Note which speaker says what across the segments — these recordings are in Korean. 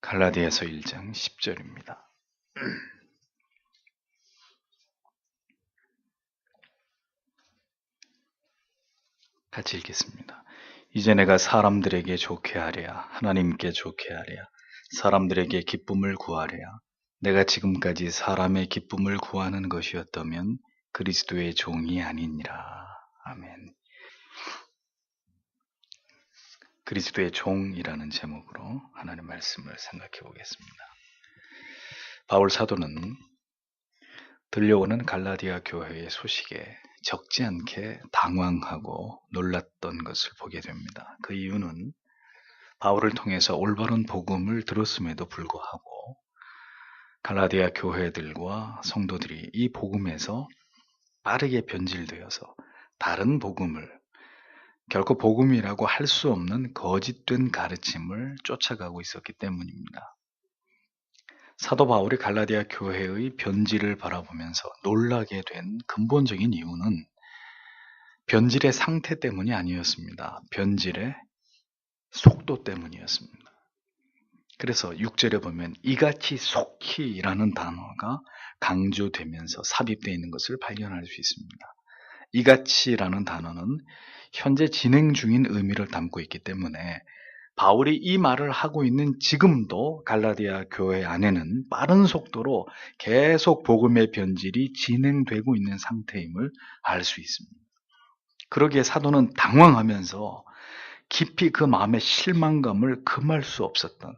Speaker 1: 갈라디아서 1장 10절입니다. 같이 읽겠습니다. 이제 내가 사람들에게 좋게 하랴, 하나님께 좋게 하랴, 사람들에게 기쁨을 구하랴. 내가 지금까지 사람의 기쁨을 구하는 것이었다면 그리스도의 종이 아니니라. 아멘. 그리스도의 종이라는 제목으로 하나님의 말씀을 생각해 보겠습니다. 바울 사도는 들려오는 갈라디아 교회의 소식에 적지 않게 당황하고 놀랐던 것을 보게 됩니다. 그 이유는 바울을 통해서 올바른 복음을 들었음에도 불구하고 갈라디아 교회들과 성도들이 이 복음에서 빠르게 변질되어서 다른 복음을, 결코 복음이라고 할 수 없는 거짓된 가르침을 쫓아가고 있었기 때문입니다. 사도 바울이 갈라디아 교회의 변질을 바라보면서 놀라게 된 근본적인 이유는 변질의 상태 때문이 아니었습니다. 변질의 속도 때문이었습니다. 그래서 6절에 보면 이같이 속히라는 단어가 강조되면서 삽입되어 있는 것을 발견할 수 있습니다. 이같이라는 단어는 현재 진행 중인 의미를 담고 있기 때문에 바울이 이 말을 하고 있는 지금도 갈라디아 교회 안에는 빠른 속도로 계속 복음의 변질이 진행되고 있는 상태임을 알 수 있습니다. 그러기에 사도는 당황하면서 깊이 그 마음의 실망감을 금할 수 없었던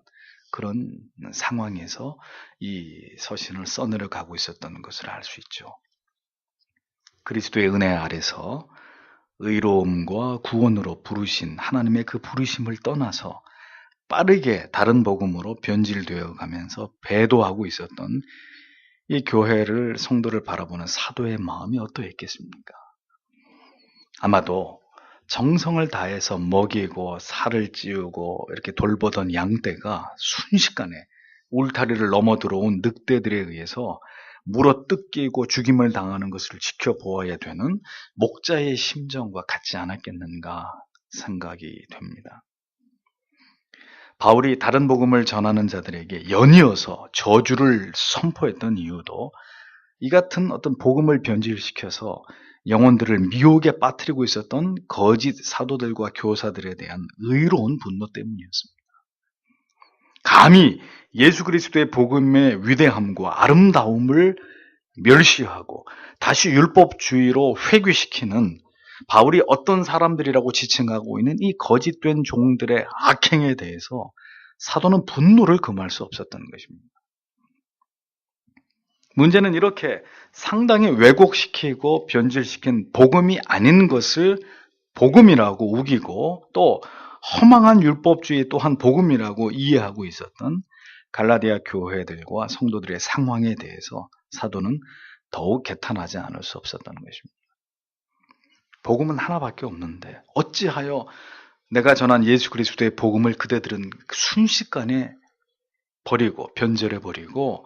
Speaker 1: 그런 상황에서 이 서신을 써내려 가고 있었던 것을 알 수 있죠. 그리스도의 은혜 아래서 의로움과 구원으로 부르신 하나님의 그 부르심을 떠나서 빠르게 다른 복음으로 변질되어 가면서 배도하고 있었던 이 교회를, 성도를 바라보는 사도의 마음이 어떠했겠습니까? 아마도 정성을 다해서 먹이고 살을 찌우고 이렇게 돌보던 양떼가 순식간에 울타리를 넘어 들어온 늑대들에 의해서 물어 뜯기고 죽임을 당하는 것을 지켜보아야 되는 목자의 심정과 같지 않았겠는가 생각이 됩니다. 바울이 다른 복음을 전하는 자들에게 연이어서 저주를 선포했던 이유도 이 같은 어떤 복음을 변질시켜서 영혼들을 미혹에 빠뜨리고 있었던 거짓 사도들과 교사들에 대한 의로운 분노 때문이었습니다. 감히 예수 그리스도의 복음의 위대함과 아름다움을 멸시하고 다시 율법주의로 회귀시키는 바울이 어떤 사람들이라고 지칭하고 있는 이 거짓된 종들의 악행에 대해서 사도는 분노를 금할 수 없었던 것입니다. 문제는 이렇게 상당히 왜곡시키고 변질시킨 복음이 아닌 것을 복음이라고 우기고 또 허망한 율법주의 또한 복음이라고 이해하고 있었던 갈라디아 교회들과 성도들의 상황에 대해서 사도는 더욱 개탄하지 않을 수 없었던 것입니다. 복음은 하나밖에 없는데 어찌하여 내가 전한 예수 그리스도의 복음을 그대들은 순식간에 버리고 변절해버리고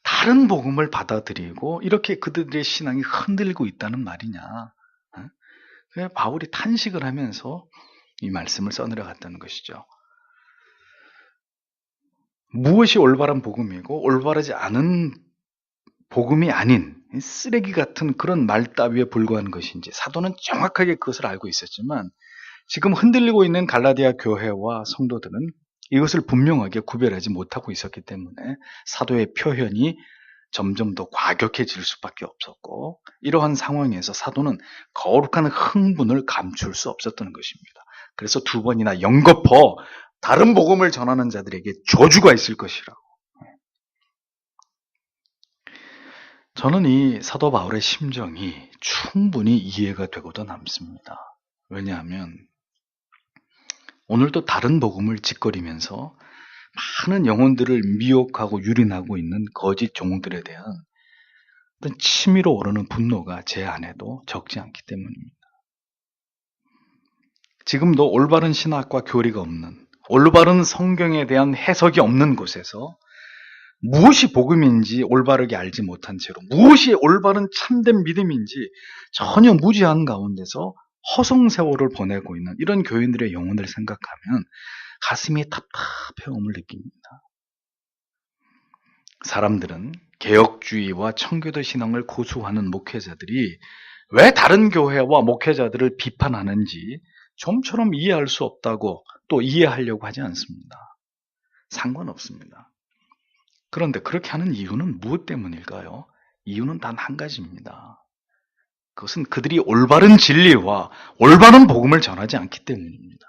Speaker 1: 다른 복음을 받아들이고 이렇게 그들의 신앙이 흔들리고 있다는 말이냐. 그래서 바울이 탄식을 하면서 이 말씀을 써내려갔다는 것이죠. 무엇이 올바른 복음이고 올바르지 않은 복음이 아닌 쓰레기 같은 그런 말 따위에 불과한 것인지 사도는 정확하게 그것을 알고 있었지만 지금 흔들리고 있는 갈라디아 교회와 성도들은 이것을 분명하게 구별하지 못하고 있었기 때문에 사도의 표현이 점점 더 과격해질 수밖에 없었고 이러한 상황에서 사도는 거룩한 흥분을 감출 수 없었던 것입니다. 그래서 두 번이나 연거푸 다른 복음을 전하는 자들에게 저주가 있을 것이라고. 저는 이 사도 바울의 심정이 충분히 이해가 되고도 남습니다. 왜냐하면 오늘도 다른 복음을 짓거리면서 많은 영혼들을 미혹하고 유린하고 있는 거짓 종들에 대한 어떤 치밀어 오르는 분노가 제 안에도 적지 않기 때문입니다. 지금도 올바른 신학과 교리가 없는, 올바른 성경에 대한 해석이 없는 곳에서 무엇이 복음인지 올바르게 알지 못한 채로 무엇이 올바른 참된 믿음인지 전혀 무지한 가운데서 허송세월을 보내고 있는 이런 교인들의 영혼을 생각하면 가슴이 답답해옴을 느낍니다. 사람들은 개혁주의와 청교도 신앙을 고수하는 목회자들이 왜 다른 교회와 목회자들을 비판하는지 좀처럼 이해할 수 없다고 또 이해하려고 하지 않습니다. 상관없습니다. 그런데 그렇게 하는 이유는 무엇 때문일까요? 이유는 단 한 가지입니다. 그것은 그들이 올바른 진리와 올바른 복음을 전하지 않기 때문입니다.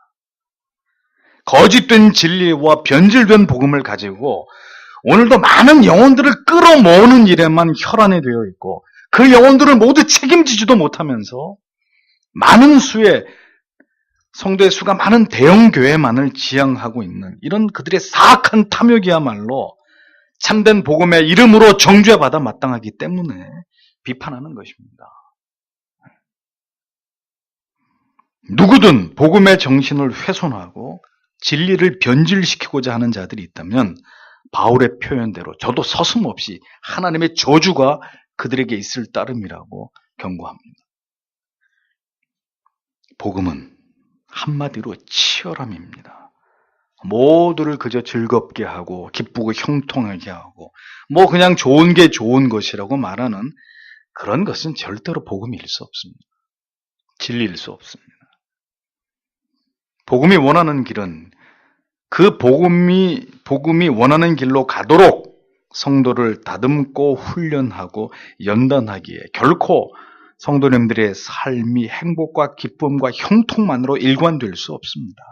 Speaker 1: 거짓된 진리와 변질된 복음을 가지고 오늘도 많은 영혼들을 끌어모으는 일에만 혈안이 되어 있고 그 영혼들을 모두 책임지지도 못하면서 많은 수의 성도의 수가 많은 대형 교회만을 지향하고 있는 이런 그들의 사악한 탐욕이야말로 참된 복음의 이름으로 정죄받아 마땅하기 때문에 비판하는 것입니다. 누구든 복음의 정신을 훼손하고 진리를 변질시키고자 하는 자들이 있다면 바울의 표현대로 저도 서슴없이 하나님의 저주가 그들에게 있을 따름이라고 경고합니다. 복음은 한마디로 치열함입니다. 모두를 그저 즐겁게 하고 기쁘고 형통하게 하고 그냥 좋은 게 좋은 것이라고 말하는 그런 것은 절대로 복음일 수 없습니다. 진리일 수 없습니다. 복음이 원하는 길은 그 복음이 원하는 길로 가도록 성도를 다듬고 훈련하고 연단하기에 결코 성도님들의 삶이 행복과 기쁨과 형통만으로 일관될 수 없습니다.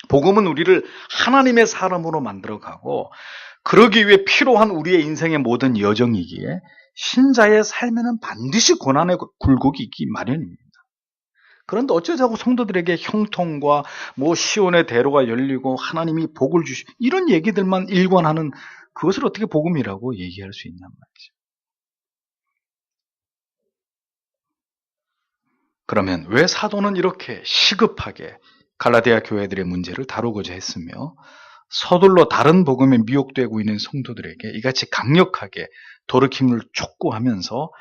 Speaker 1: 복음은 우리를 하나님의 사람으로 만들어가고 그러기 위해 필요한 우리의 인생의 모든 여정이기에 신자의 삶에는 반드시 고난의 굴곡이 있기 마련입니다. 그런데 어쩌자고 성도들에게 형통과 시온의 대로가 열리고 하나님이 복을 주시고 이런 얘기들만 일관하는 그것을 어떻게 복음이라고 얘기할 수 있냔 말이죠. 그러면 왜 사도는 이렇게 시급하게 갈라디아 교회들의 문제를 다루고자 했으며 서둘러 다른 복음에 미혹되고 있는 성도들에게 이같이 강력하게 돌이킴을 촉구하면서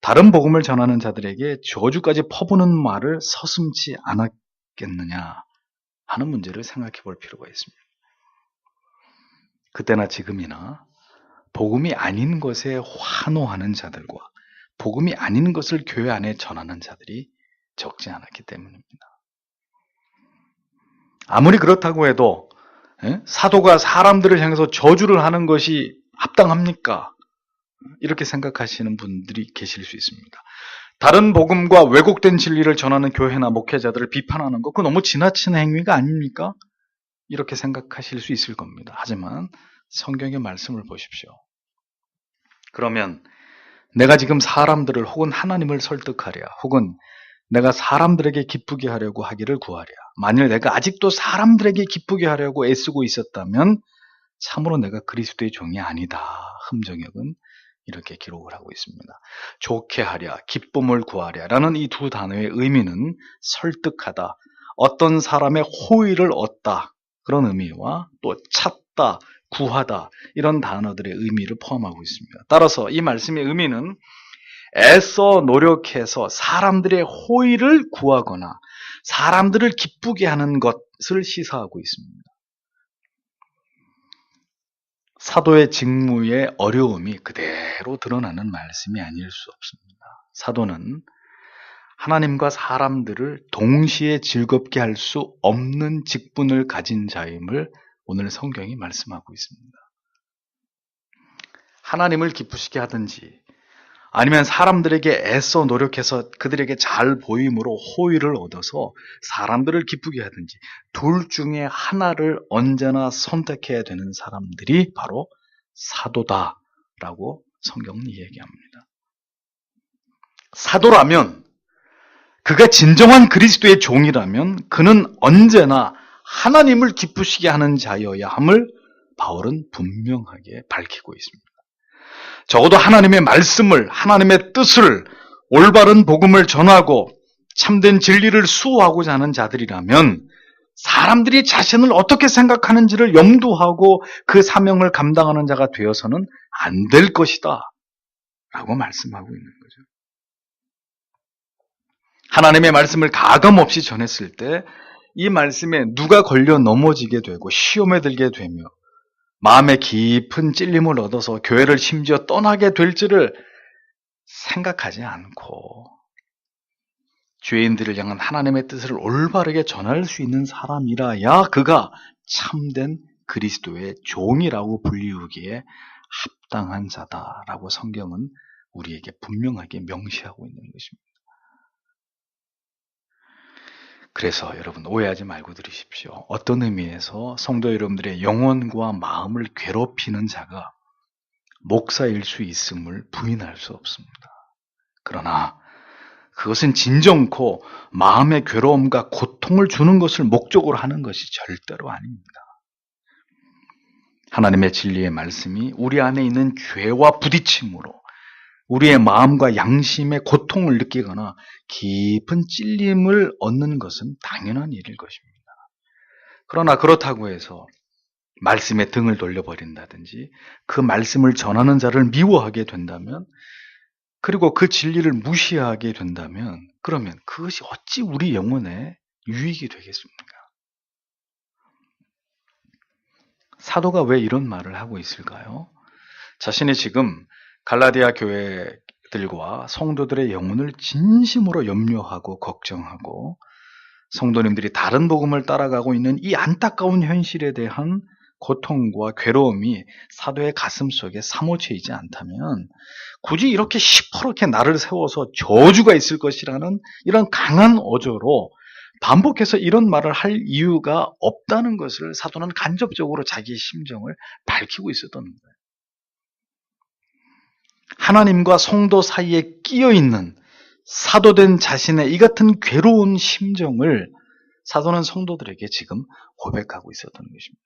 Speaker 1: 다른 복음을 전하는 자들에게 저주까지 퍼부는 말을 서슴지 않았겠느냐 하는 문제를 생각해 볼 필요가 있습니다. 그때나 지금이나 복음이 아닌 것에 환호하는 자들과 복음이 아닌 것을 교회 안에 전하는 자들이 적지 않았기 때문입니다. 아무리 그렇다고 해도 사도가 사람들을 향해서 저주를 하는 것이 합당합니까? 이렇게 생각하시는 분들이 계실 수 있습니다. 다른 복음과 왜곡된 진리를 전하는 교회나 목회자들을 비판하는 것, 그거 너무 지나친 행위가 아닙니까? 이렇게 생각하실 수 있을 겁니다. 하지만 성경의 말씀을 보십시오. 그러면 내가 지금 사람들을 혹은 하나님을 설득하랴, 혹은 내가 사람들에게 기쁘게 하려고 하기를 구하랴. 만일 내가 아직도 사람들에게 기쁘게 하려고 애쓰고 있었다면 참으로 내가 그리스도의 종이 아니다. 흠정역은 이렇게 기록을 하고 있습니다. 좋게 하랴, 기쁨을 구하랴 라는 이 두 단어의 의미는 설득하다, 어떤 사람의 호의를 얻다 그런 의미와 또 찾다, 구하다 이런 단어들의 의미를 포함하고 있습니다. 따라서 이 말씀의 의미는 애써 노력해서 사람들의 호의를 구하거나 사람들을 기쁘게 하는 것을 시사하고 있습니다. 사도의 직무의 어려움이 그대로 드러나는 말씀이 아닐 수 없습니다. 사도는 하나님과 사람들을 동시에 즐겁게 할 수 없는 직분을 가진 자임을 오늘 성경이 말씀하고 있습니다. 하나님을 기쁘시게 하든지 아니면 사람들에게 애써 노력해서 그들에게 잘 보임으로 호의를 얻어서 사람들을 기쁘게 하든지 둘 중에 하나를 언제나 선택해야 되는 사람들이 바로 사도다라고 성경은 이야기합니다. 사도라면, 그가 진정한 그리스도의 종이라면 그는 언제나 하나님을 기쁘시게 하는 자여야 함을 바울은 분명하게 밝히고 있습니다. 적어도 하나님의 말씀을, 하나님의 뜻을, 올바른 복음을 전하고 참된 진리를 수호하고자 하는 자들이라면 사람들이 자신을 어떻게 생각하는지를 염두하고 그 사명을 감당하는 자가 되어서는 안 될 것이다 라고 말씀하고 있는 거죠. 하나님의 말씀을 가감없이 전했을 때 이 말씀에 누가 걸려 넘어지게 되고 시험에 들게 되며 마음에 깊은 찔림을 얻어서 교회를 심지어 떠나게 될지를 생각하지 않고 죄인들을 향한 하나님의 뜻을 올바르게 전할 수 있는 사람이라야 그가 참된 그리스도의 종이라고 불리우기에 합당한 자다라고 성경은 우리에게 분명하게 명시하고 있는 것입니다. 그래서 여러분 오해하지 말고 들으십시오. 어떤 의미에서 성도 여러분들의 영혼과 마음을 괴롭히는 자가 목사일 수 있음을 부인할 수 없습니다. 그러나 그것은 진정코 마음의 괴로움과 고통을 주는 것을 목적으로 하는 것이 절대로 아닙니다. 하나님의 진리의 말씀이 우리 안에 있는 죄와 부딪힘으로 우리의 마음과 양심의 고통을 느끼거나 깊은 찔림을 얻는 것은 당연한 일일 것입니다. 그러나 그렇다고 해서 말씀에 등을 돌려버린다든지 그 말씀을 전하는 자를 미워하게 된다면 그리고 그 진리를 무시하게 된다면 그러면 그것이 어찌 우리 영혼에 유익이 되겠습니까? 사도가 왜 이런 말을 하고 있을까요? 자신이 지금 갈라디아 교회들과 성도들의 영혼을 진심으로 염려하고 걱정하고 성도님들이 다른 복음을 따라가고 있는 이 안타까운 현실에 대한 고통과 괴로움이 사도의 가슴 속에 사무쳐 있지 않다면 굳이 이렇게 시퍼렇게 나를 세워서 저주가 있을 것이라는 이런 강한 어조로 반복해서 이런 말을 할 이유가 없다는 것을 사도는 간접적으로 자기의 심정을 밝히고 있었던 거예요. 하나님과 성도 사이에 끼어있는 사도된 자신의 이 같은 괴로운 심정을 사도는 성도들에게 지금 고백하고 있었던 것입니다.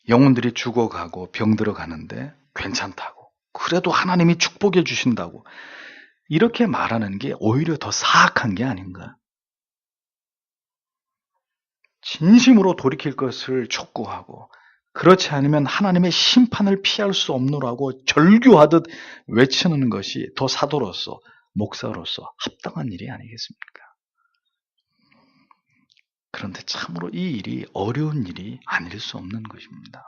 Speaker 1: 영혼들이 죽어가고 병들어 가는데 괜찮다고, 그래도 하나님이 축복해 주신다고 이렇게 말하는 게 오히려 더 사악한 게 아닌가. 진심으로 돌이킬 것을 촉구하고 그렇지 않으면 하나님의 심판을 피할 수 없노라고 절규하듯 외치는 것이 더 사도로서 목사로서 합당한 일이 아니겠습니까? 그런데 참으로 이 일이 어려운 일이 아닐 수 없는 것입니다.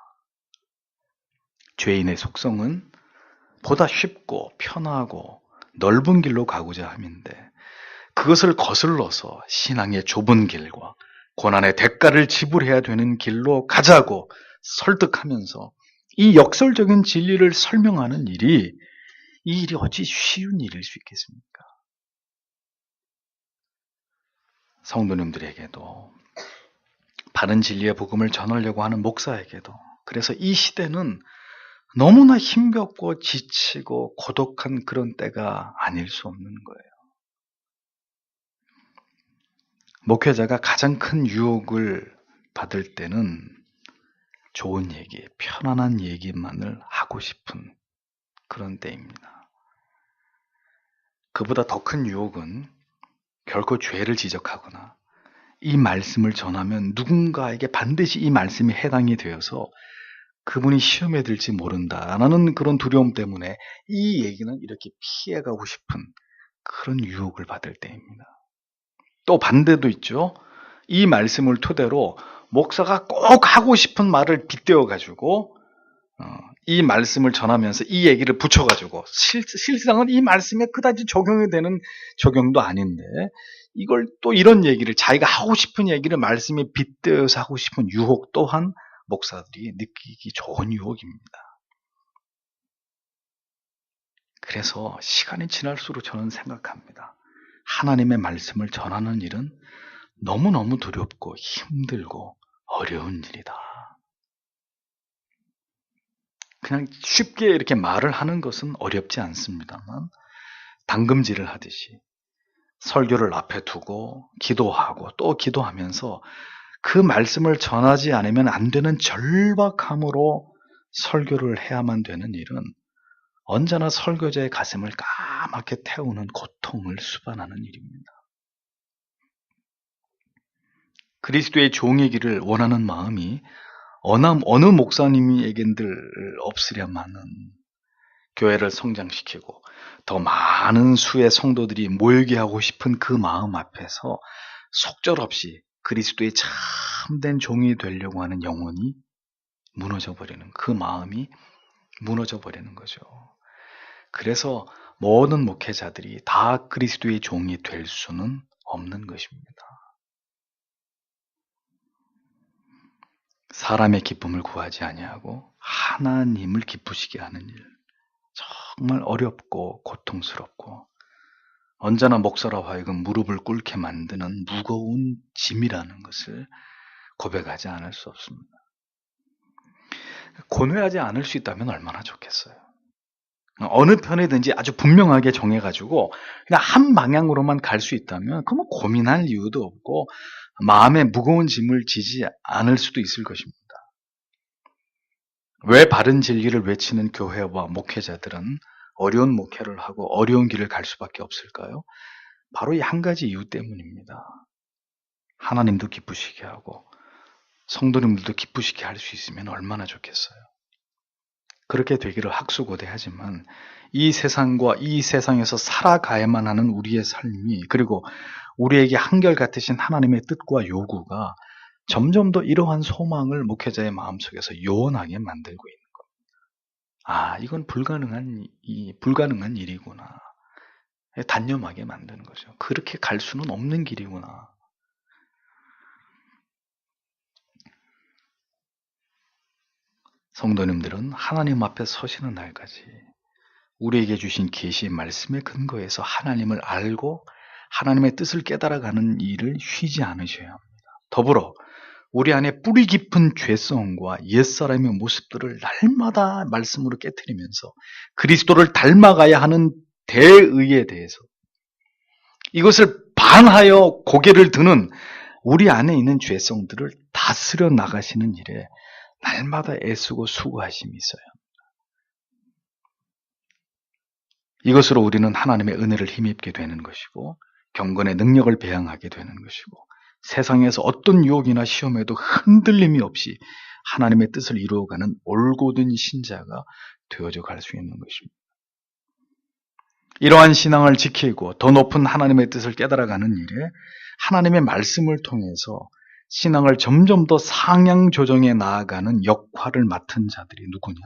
Speaker 1: 죄인의 속성은 보다 쉽고 편하고 넓은 길로 가고자 함인데 그것을 거슬러서 신앙의 좁은 길과 고난의 대가를 지불해야 되는 길로 가자고 설득하면서 이 역설적인 진리를 설명하는 일이 이 일이 어찌 쉬운 일일 수 있겠습니까? 성도님들에게도 바른 진리의 복음을 전하려고 하는 목사에게도 그래서 이 시대는 너무나 힘겹고 지치고 고독한 그런 때가 아닐 수 없는 거예요. 목회자가 가장 큰 유혹을 받을 때는 좋은 얘기, 편안한 얘기만을 하고 싶은 그런 때입니다. 그보다 더 큰 유혹은 결코 죄를 지적하거나 이 말씀을 전하면 누군가에게 반드시 이 말씀이 해당이 되어서 그분이 시험에 들지 모른다라는 그런 두려움 때문에 이 얘기는 이렇게 피해가고 싶은 그런 유혹을 받을 때입니다. 또 반대도 있죠. 이 말씀을 토대로 목사가 꼭 하고 싶은 말을 빗대어가지고 이 말씀을 전하면서 이 얘기를 붙여가지고 실상은 이 말씀에 그다지 적용이 되는 적용도 아닌데 이걸 또 이런 얘기를 자기가 하고 싶은 얘기를 말씀에 빗대어서 하고 싶은 유혹 또한 목사들이 느끼기 좋은 유혹입니다. 그래서 시간이 지날수록 저는 생각합니다. 하나님의 말씀을 전하는 일은 너무너무 두렵고 힘들고 어려운 일이다. 그냥 쉽게 이렇게 말을 하는 것은 어렵지 않습니다만 당금질을 하듯이 설교를 앞에 두고 기도하고 또 기도하면서 그 말씀을 전하지 않으면 안 되는 절박함으로 설교를 해야만 되는 일은 언제나 설교자의 가슴을 까맣게 태우는 고통을 수반하는 일입니다. 그리스도의 종의 길을 원하는 마음이 어느 목사님에겐들 없으랴마는 교회를 성장시키고 더 많은 수의 성도들이 모이게 하고 싶은 그 마음 앞에서 속절없이 그리스도의 참된 종이 되려고 하는 영혼이 무너져 버리는, 그 마음이 무너져 버리는 거죠. 그래서 모든 목회자들이 다 그리스도의 종이 될 수는 없는 것입니다. 사람의 기쁨을 구하지 아니하고 하나님을 기쁘시게 하는 일, 정말 어렵고 고통스럽고 언제나 목사로 하여금 무릎을 꿇게 만드는 무거운 짐이라는 것을 고백하지 않을 수 없습니다. 고뇌하지 않을 수 있다면 얼마나 좋겠어요. 어느 편이든지 아주 분명하게 정해가지고 그냥 한 방향으로만 갈 수 있다면 그러면 고민할 이유도 없고 마음에 무거운 짐을 지지 않을 수도 있을 것입니다. 왜 바른 진리를 외치는 교회와 목회자들은 어려운 목회를 하고 어려운 길을 갈 수밖에 없을까요? 바로 이 한 가지 이유 때문입니다. 하나님도 기쁘시게 하고 성도님들도 기쁘시게 할 수 있으면 얼마나 좋겠어요. 그렇게 되기를 학수고대하지만 이 세상과 이 세상에서 살아가야만 하는 우리의 삶이, 그리고 우리에게 한결같으신 하나님의 뜻과 요구가 점점 더 이러한 소망을 목회자의 마음속에서 요원하게 만들고 있는 겁니다. 이건 불가능한 일이구나. 단념하게 만드는 거죠. 그렇게 갈 수는 없는 길이구나. 성도님들은 하나님 앞에 서시는 날까지 우리에게 주신 계시의 말씀에 근거해서 하나님을 알고 하나님의 뜻을 깨달아가는 일을 쉬지 않으셔야 합니다. 더불어 우리 안에 뿌리 깊은 죄성과 옛사람의 모습들을 날마다 말씀으로 깨트리면서 그리스도를 닮아가야 하는 대의에 대해서 이것을 반하여 고개를 드는 우리 안에 있는 죄성들을 다스려 나가시는 일에 날마다 애쓰고 수고하심이 있어요. 이것으로 우리는 하나님의 은혜를 힘입게 되는 것이고 경건의 능력을 배양하게 되는 것이고 세상에서 어떤 유혹이나 시험에도 흔들림이 없이 하나님의 뜻을 이루어가는 올곧은 신자가 되어져 갈 수 있는 것입니다. 이러한 신앙을 지키고 더 높은 하나님의 뜻을 깨달아가는 일에 하나님의 말씀을 통해서 신앙을 점점 더 상향 조정해 나아가는 역할을 맡은 자들이 누구냐?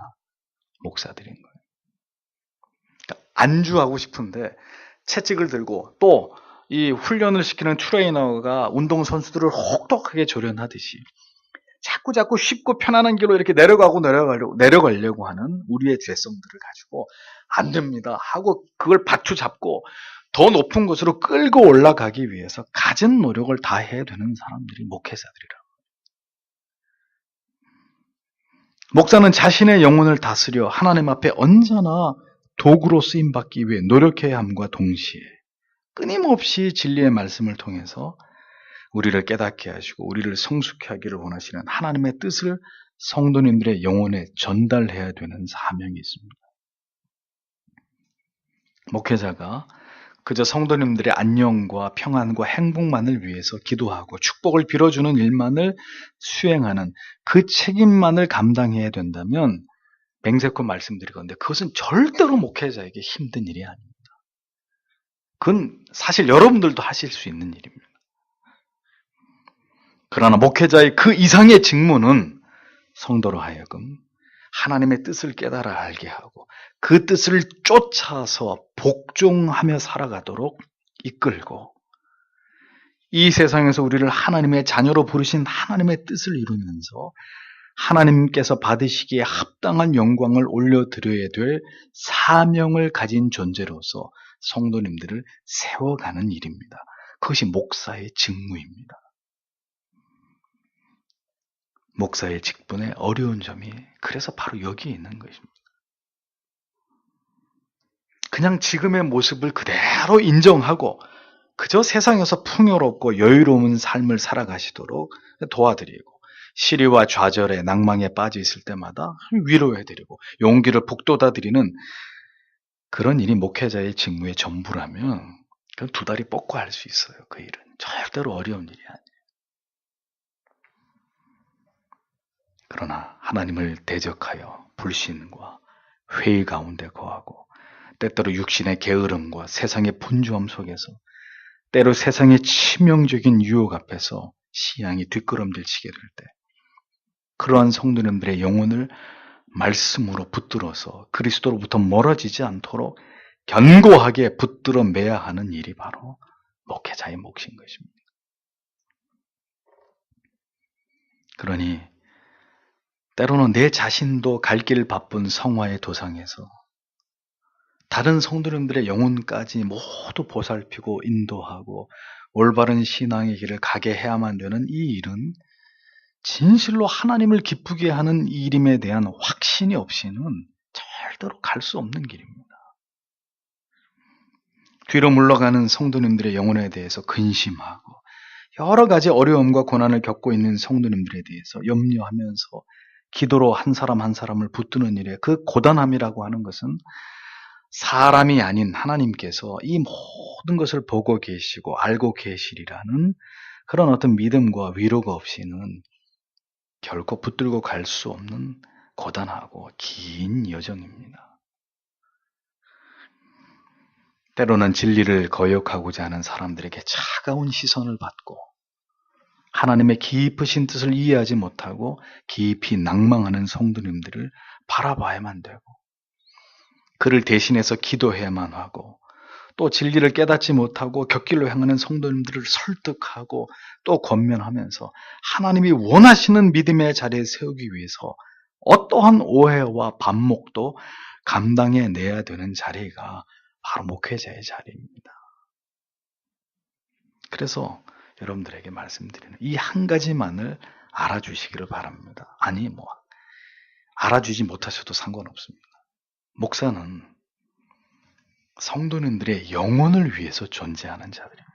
Speaker 1: 목사들인 거예요. 그러니까 안주하고 싶은데 채찍을 들고 또 이 훈련을 시키는 트레이너가 운동선수들을 혹독하게 조련하듯이 자꾸 쉽고 편안한 길로 이렇게 내려가려고 하는 우리의 죄성들을 가지고 안 됩니다 하고 그걸 바투 잡고 더 높은 곳으로 끌고 올라가기 위해서 갖은 노력을 다해야 되는 사람들이 목회자들이라. 목사는 자신의 영혼을 다스려 하나님 앞에 언제나 도구로 쓰임받기 위해 노력해야 함과 동시에 끊임없이 진리의 말씀을 통해서 우리를 깨닫게 하시고 우리를 성숙케 하기를 원하시는 하나님의 뜻을 성도님들의 영혼에 전달해야 되는 사명이 있습니다. 목회자가 그저 성도님들의 안녕과 평안과 행복만을 위해서 기도하고 축복을 빌어주는 일만을 수행하는 그 책임만을 감당해야 된다면 맹세코 말씀드리건데 그것은 절대로 목회자에게 힘든 일이 아닙니다. 그건 사실 여러분들도 하실 수 있는 일입니다. 그러나 목회자의 그 이상의 직무는 성도로 하여금 하나님의 뜻을 깨달아 알게 하고 그 뜻을 쫓아서 복종하며 살아가도록 이끌고 이 세상에서 우리를 하나님의 자녀로 부르신 하나님의 뜻을 이루면서 하나님께서 받으시기에 합당한 영광을 올려드려야 될 사명을 가진 존재로서 성도님들을 세워가는 일입니다. 그것이 목사의 직무입니다. 목사의 직분의 어려운 점이 그래서 바로 여기에 있는 것입니다. 그냥 지금의 모습을 그대로 인정하고 그저 세상에서 풍요롭고 여유로운 삶을 살아가시도록 도와드리고 시리와 좌절에 낭망에 빠져 있을 때마다 위로해드리고 용기를 북돋아드리는 그런 일이 목회자의 직무의 전부라면 그건 두 다리 뻗고 할 수 있어요. 그 일은 절대로 어려운 일이 아니에요. 그러나 하나님을 대적하여 불신과 회의 가운데 거하고 때때로 육신의 게으름과 세상의 분주함 속에서 때로 세상의 치명적인 유혹 앞에서 신앙이 뒷걸음질 치게 될 때, 그러한 성도님들의 영혼을 말씀으로 붙들어서 그리스도로부터 멀어지지 않도록 견고하게 붙들어 매야 하는 일이 바로 목회자의 몫인 것입니다. 그러니 때로는 내 자신도 갈 길 바쁜 성화의 도상에서 다른 성도님들의 영혼까지 모두 보살피고 인도하고 올바른 신앙의 길을 가게 해야만 되는 이 일은 진실로 하나님을 기쁘게 하는 일임에 대한 확신이 없이는 절대로 갈 수 없는 길입니다. 뒤로 물러가는 성도님들의 영혼에 대해서 근심하고 여러 가지 어려움과 고난을 겪고 있는 성도님들에 대해서 염려하면서 기도로 한 사람 한 사람을 붙드는 일에 그 고단함이라고 하는 것은 사람이 아닌 하나님께서 이 모든 것을 보고 계시고 알고 계시리라는 그런 어떤 믿음과 위로가 없이는 결코 붙들고 갈 수 없는 고단하고 긴 여정입니다. 때로는 진리를 거역하고자 하는 사람들에게 차가운 시선을 받고 하나님의 깊으신 뜻을 이해하지 못하고 깊이 낭망하는 성도님들을 바라봐야만 되고 그를 대신해서 기도해야만 하고 또 진리를 깨닫지 못하고 곁길로 향하는 성도님들을 설득하고 또 권면하면서 하나님이 원하시는 믿음의 자리에 세우기 위해서 어떠한 오해와 반목도 감당해내야 되는 자리가 바로 목회자의 자리입니다. 그래서 여러분들에게 말씀드리는 이 한 가지만을 알아주시기를 바랍니다. 아니 알아주지 못하셔도 상관없습니다. 목사는 성도님들의 영혼을 위해서 존재하는 자들입니다.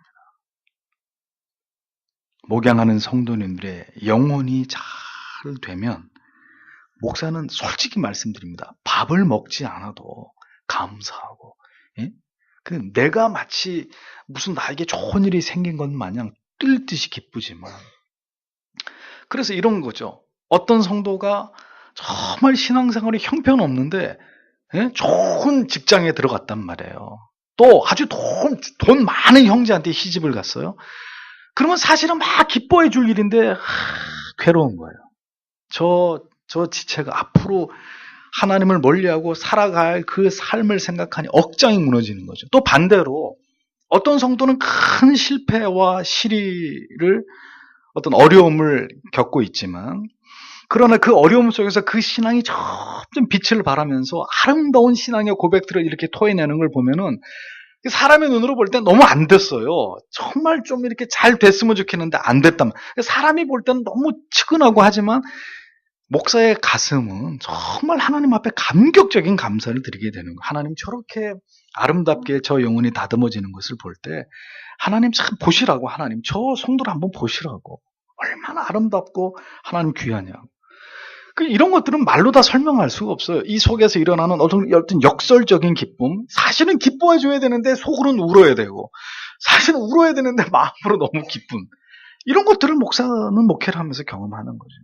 Speaker 1: 목양하는 성도님들의 영혼이 잘 되면 목사는 솔직히 말씀드립니다. 밥을 먹지 않아도 감사하고 내가 마치 무슨 나에게 좋은 일이 생긴 것 마냥 뜰 듯이 기쁘지만 그래서 이런 거죠. 어떤 성도가 정말 신앙생활이 형편없는데 좋은 직장에 들어갔단 말이에요. 또 아주 돈 많은 형제한테 시집을 갔어요. 그러면 사실은 막 기뻐해 줄 일인데 괴로운 거예요. 저 지체가 앞으로 하나님을 멀리하고 살아갈 그 삶을 생각하니 억장이 무너지는 거죠. 또 반대로 어떤 성도는 큰 실패와 시리를 어떤 어려움을 겪고 있지만 그러나 그 어려움 속에서 그 신앙이 점점 빛을 발하면서 아름다운 신앙의 고백들을 이렇게 토해내는 걸 보면은 사람의 눈으로 볼 땐 너무 안 됐어요. 정말 좀 이렇게 잘 됐으면 좋겠는데 안 됐다면 사람이 볼 때는 너무 측은하고 하지만 목사의 가슴은 정말 하나님 앞에 감격적인 감사를 드리게 되는 거예요. 하나님 저렇게 아름답게 저 영혼이 다듬어지는 것을 볼 때 하나님 참 보시라고 하나님 저 성도를 한번 보시라고 얼마나 아름답고 하나님 귀하냐고. 이런 것들은 말로 다 설명할 수가 없어요. 이 속에서 일어나는 어떤 역설적인 기쁨, 사실은 기뻐해줘야 되는데 속으로는 울어야 되고 사실은 울어야 되는데 마음으로 너무 기쁜 이런 것들을 목사는 목회를 하면서 경험하는 거죠.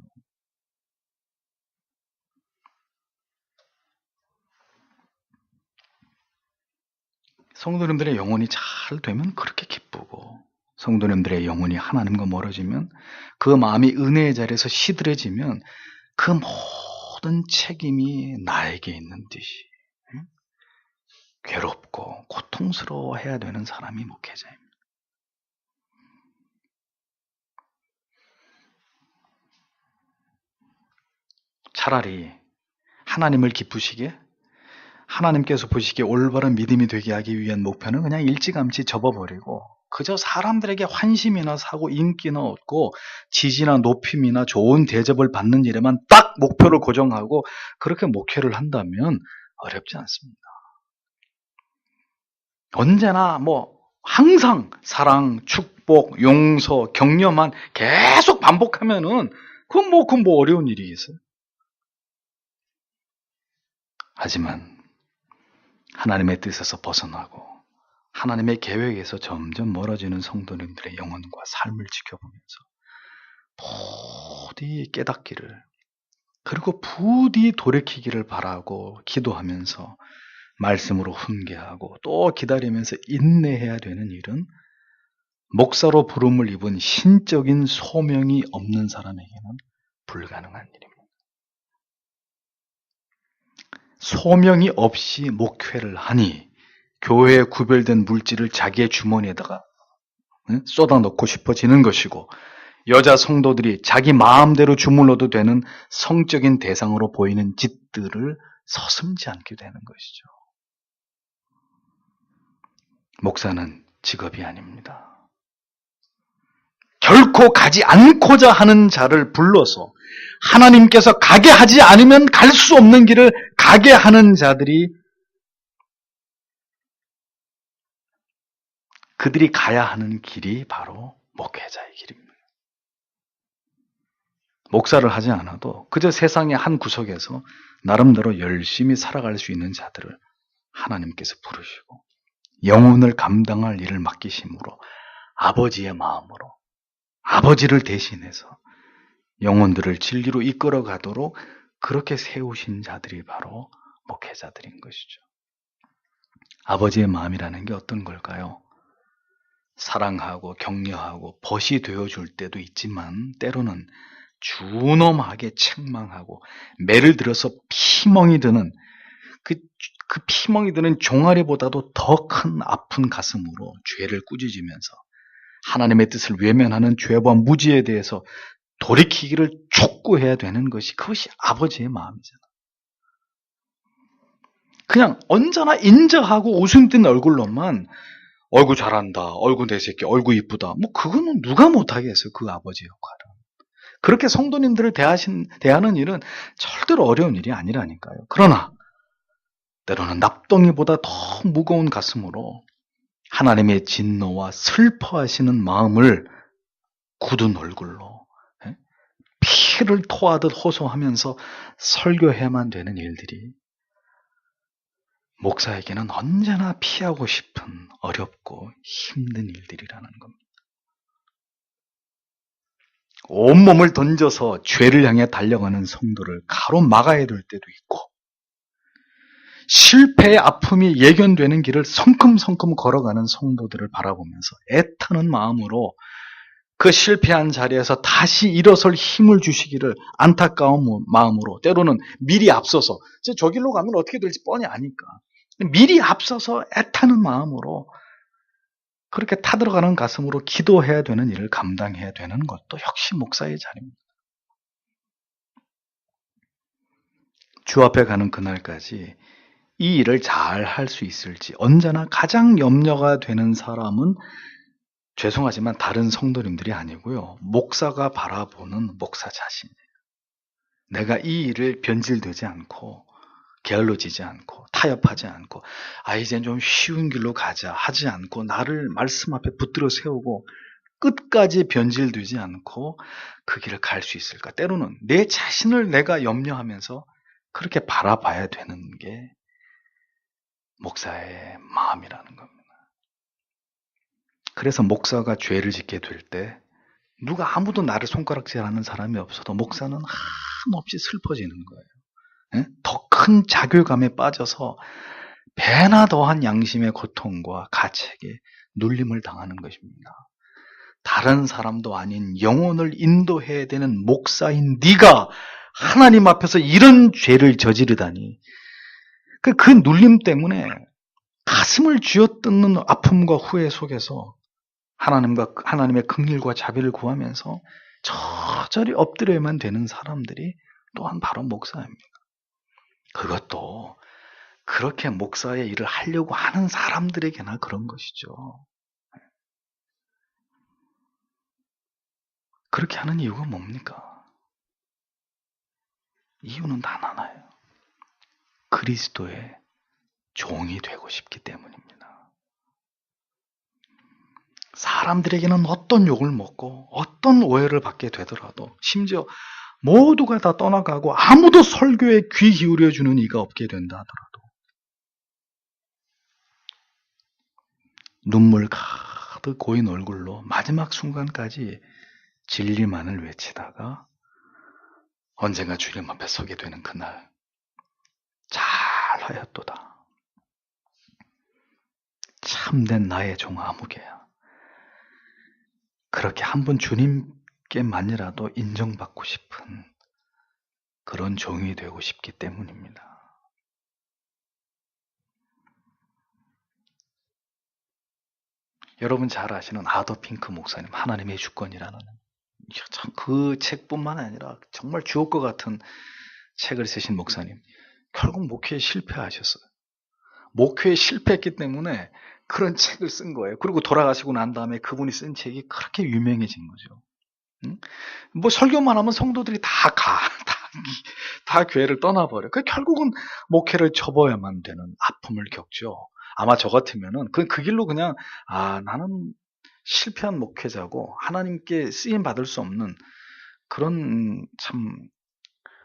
Speaker 1: 성도님들의 영혼이 잘 되면 그렇게 기쁘고 성도님들의 영혼이 하나님과 멀어지면 그 마음이 은혜의 자리에서 시들해지면 그 모든 책임이 나에게 있는 듯이 괴롭고 고통스러워해야 되는 사람이 목회자입니다. 차라리 하나님을 기쁘시게 하나님께서 보시기에 올바른 믿음이 되게 하기 위한 목표는 그냥 일찌감치 접어버리고 그저 사람들에게 환심이나 사고 인기나 얻고 지지나 높임이나 좋은 대접을 받는 일에만 딱 목표를 고정하고 그렇게 목회를 한다면 어렵지 않습니다. 언제나 항상 사랑, 축복, 용서, 격려만 계속 반복하면은 그건 뭐 어려운 일이 있어요. 하지만 하나님의 뜻에서 벗어나고 하나님의 계획에서 점점 멀어지는 성도님들의 영혼과 삶을 지켜보면서 부디 깨닫기를 그리고 부디 돌이키기를 바라고 기도하면서 말씀으로 훈계하고 또 기다리면서 인내해야 되는 일은 목사로 부름을 입은 신적인 소명이 없는 사람에게는 불가능한 일입니다. 소명이 없이 목회를 하니 교회에 구별된 물질을 자기의 주머니에다가 쏟아넣고 싶어지는 것이고, 여자 성도들이 자기 마음대로 주물러도 되는 성적인 대상으로 보이는 짓들을 서슴지 않게 되는 것이죠. 목사는 직업이 아닙니다. 결코 가지 않고자 하는 자를 불러서 하나님께서 가게 하지 않으면 갈 수 없는 길을 가게 하는 자들이, 그들이 가야 하는 길이 바로 목회자의 길입니다. 목사를 하지 않아도 그저 세상의 한 구석에서 나름대로 열심히 살아갈 수 있는 자들을 하나님께서 부르시고 영혼을 감당할 일을 맡기심으로 아버지의 마음으로, 아버지를 대신해서 영혼들을 진리로 이끌어 가도록 그렇게 세우신 자들이 바로 목회자들인 것이죠. 아버지의 마음이라는 게 어떤 걸까요? 사랑하고 격려하고 벗이 되어줄 때도 있지만 때로는 준엄하게 책망하고 매를 들어서 피멍이 드는 그 피멍이 드는 종아리보다도 더 큰 아픈 가슴으로 죄를 꾸짖으면서 하나님의 뜻을 외면하는 죄와 무지에 대해서 돌이키기를 촉구해야 되는 것이, 그것이 아버지의 마음이잖아. 그냥 언제나 인정하고 웃음 띤 얼굴로만 얼굴 잘한다, 얼굴 내 새끼, 얼굴 이쁘다, 뭐 그거는 누가 못하겠어요. 그 아버지 역할은. 그렇게 성도님들을 대하는 일은 절대로 어려운 일이 아니라니까요. 그러나 때로는 납덩이보다 더 무거운 가슴으로 하나님의 진노와 슬퍼하시는 마음을 굳은 얼굴로 피를 토하듯 호소하면서 설교해야만 되는 일들이 목사에게는 언제나 피하고 싶은 어렵고 힘든 일들이라는 겁니다. 온몸을 던져서 죄를 향해 달려가는 성도를 가로막아야 될 때도 있고, 실패의 아픔이 예견되는 길을 성큼성큼 걸어가는 성도들을 바라보면서 애타는 마음으로 그 실패한 자리에서 다시 일어설 힘을 주시기를 안타까운 마음으로, 때로는 미리 앞서서 저 길로 가면 어떻게 될지 뻔히 아니까 미리 앞서서 애타는 마음으로 그렇게 타들어가는 가슴으로 기도해야 되는 일을 감당해야 되는 것도 역시 목사의 자리입니다. 주 앞에 가는 그날까지 이 일을 잘 할 수 있을지 언제나 가장 염려가 되는 사람은, 죄송하지만 다른 성도님들이 아니고요, 목사가 바라보는 목사 자신이에요. 내가 이 일을 변질되지 않고 게을러지지 않고 타협하지 않고 이젠 좀 쉬운 길로 가자 하지 않고 나를 말씀 앞에 붙들어 세우고 끝까지 변질되지 않고 그 길을 갈 수 있을까? 때로는 내 자신을 내가 염려하면서 그렇게 바라봐야 되는 게 목사의 마음이라는 겁니다. 그래서 목사가 죄를 짓게 될 때 누가 아무도 나를 손가락질하는 사람이 없어도 목사는 한없이 슬퍼지는 거예요. 더 큰 자괴감에 빠져서 배나 더한 양심의 고통과 가책에 눌림을 당하는 것입니다. 다른 사람도 아닌 영혼을 인도해야 되는 목사인 네가 하나님 앞에서 이런 죄를 저지르다니, 그 눌림 때문에 가슴을 쥐어뜯는 아픔과 후회 속에서 하나님의 긍휼과 자비를 구하면서 저절히 엎드려야만 되는 사람들이 또한 바로 목사입니다. 그것도 그렇게 목사의 일을 하려고 하는 사람들에게나 그런 것이죠. 그렇게 하는 이유가 뭡니까? 이유는 단 하나예요. 그리스도의 종이 되고 싶기 때문입니다. 사람들에게는 어떤 욕을 먹고 어떤 오해를 받게 되더라도, 심지어 모두가 다 떠나가고 아무도 설교에 귀 기울여주는 이가 없게 된다 하더라도 눈물 가득 고인 얼굴로 마지막 순간까지 진리만을 외치다가 언젠가 주님 앞에 서게 되는 그날, 잘하였도다, 참된 나의 종 아무개야, 그렇게 한번 주님께만이라도 인정받고 싶은 그런 종이 되고 싶기 때문입니다. 여러분 잘 아시는 아더 핑크 목사님, 하나님의 주권이라는 그 책뿐만 아니라 정말 주옥과 같은 책을 쓰신 목사님, 결국 목회에 실패하셨어요. 목회에 실패했기 때문에 그런 책을 쓴 거예요. 그리고 돌아가시고 난 다음에 그분이 쓴 책이 그렇게 유명해진 거죠. 응? 뭐 설교만 하면 성도들이 다 교회를 떠나버려. 그 결국은 목회를 접어야만 되는 아픔을 겪죠. 아마 저 같으면은 그 길로 그냥 나는 실패한 목회자고 하나님께 쓰임 받을 수 없는 그런 참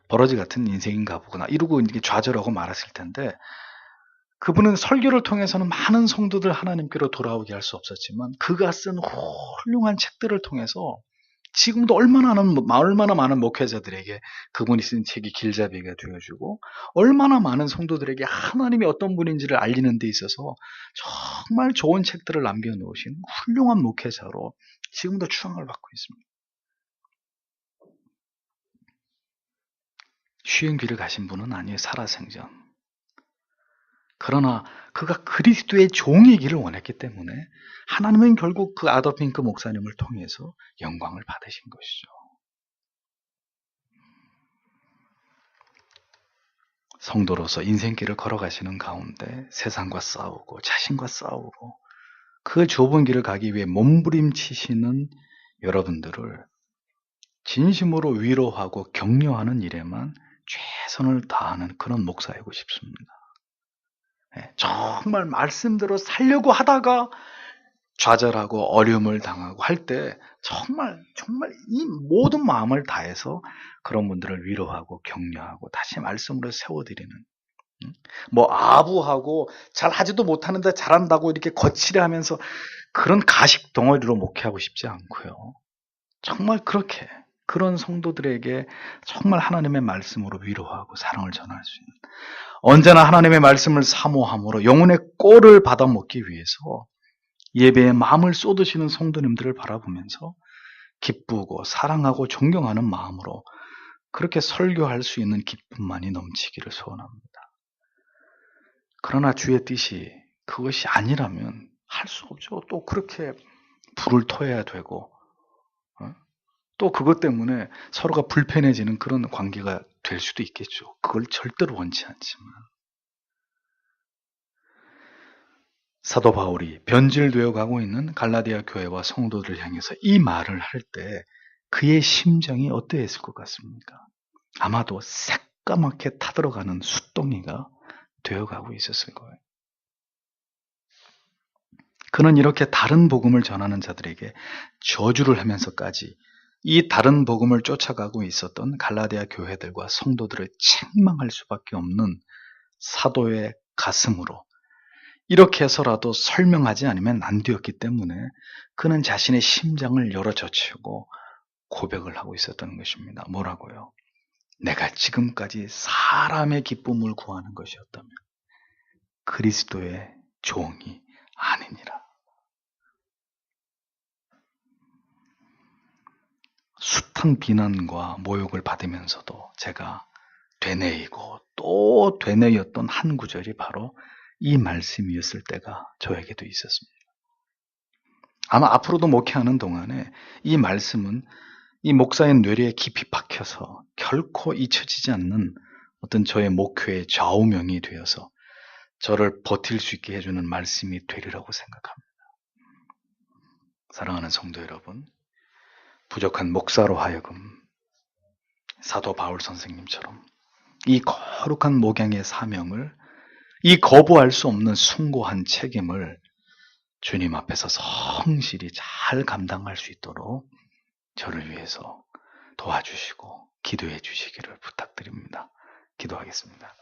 Speaker 1: 버러지 같은 인생인가 보구나 이러고 이렇게 좌절하고 말았을 텐데, 그분은 설교를 통해서는 많은 성도들 하나님께로 돌아오게 할 수 없었지만 그가 쓴 훌륭한 책들을 통해서 지금도 얼마나 많은 목회자들에게 그분이 쓴 책이 길잡이가 되어주고, 얼마나 많은 성도들에게 하나님이 어떤 분인지를 알리는 데 있어서 정말 좋은 책들을 남겨놓으신 훌륭한 목회자로 지금도 추앙을 받고 있습니다. 쉬운 길을 가신 분은 아니에요, 살아생전. 그러나 그가 그리스도의 종의 길을 원했기 때문에 하나님은 결국 그 아더 핑크 목사님을 통해서 영광을 받으신 것이죠. 성도로서 인생길을 걸어가시는 가운데 세상과 싸우고 자신과 싸우고 그 좁은 길을 가기 위해 몸부림치시는 여러분들을 진심으로 위로하고 격려하는 일에만 최선을 다하는 그런 목사이고 싶습니다. 정말 말씀대로 살려고 하다가 좌절하고 어려움을 당하고 할 때 정말 이 모든 마음을 다해서 그런 분들을 위로하고 격려하고 다시 말씀으로 세워드리는, 뭐 아부하고 잘하지도 못하는데 잘한다고 이렇게 거칠게 하면서 그런 가식 덩어리로 목회하고 싶지 않고요. 정말 그런 성도들에게 정말 하나님의 말씀으로 위로하고 사랑을 전할 수 있는, 언제나 하나님의 말씀을 사모함으로 영혼의 꼴을 받아먹기 위해서 예배에 마음을 쏟으시는 성도님들을 바라보면서 기쁘고 사랑하고 존경하는 마음으로 그렇게 설교할 수 있는 기쁨만이 넘치기를 소원합니다. 그러나 주의 뜻이 그것이 아니라면 할 수 없죠. 또 그렇게 불을 토해야 되고, 또 그것 때문에 서로가 불편해지는 그런 관계가 될 수도 있겠죠. 그걸 절대로 원치 않지만, 사도 바울이 변질되어 가고 있는 갈라디아 교회와 성도들을 향해서 이 말을 할 때 그의 심정이 어떠했을 것 같습니까? 아마도 새까맣게 타들어가는 숫덩이가 되어가고 있었을 거예요. 그는 이렇게 다른 복음을 전하는 자들에게 저주를 하면서까지 이 다른 복음을 쫓아가고 있었던 갈라디아 교회들과 성도들을 책망할 수밖에 없는 사도의 가슴으로 이렇게 해서라도 설명하지 않으면 안 되었기 때문에 그는 자신의 심장을 열어젖히고 고백을 하고 있었던 것입니다. 뭐라고요? 내가 지금까지 사람의 기쁨을 구하는 것이었다면 그리스도의 종이 아니니라. 숱한 비난과 모욕을 받으면서도 제가 되뇌이고 또 되뇌였던 한 구절이 바로 이 말씀이었을 때가 저에게도 있었습니다. 아마 앞으로도 목회하는 동안에 이 말씀은 이 목사의 뇌리에 깊이 박혀서 결코 잊혀지지 않는 어떤 저의 목회의 좌우명이 되어서 저를 버틸 수 있게 해주는 말씀이 되리라고 생각합니다. 사랑하는 성도 여러분, 부족한 목사로 하여금 사도 바울 선생님처럼 이 거룩한 목양의 사명을, 이 거부할 수 없는 숭고한 책임을 주님 앞에서 성실히 잘 감당할 수 있도록 저를 위해서 도와주시고 기도해 주시기를 부탁드립니다. 기도하겠습니다.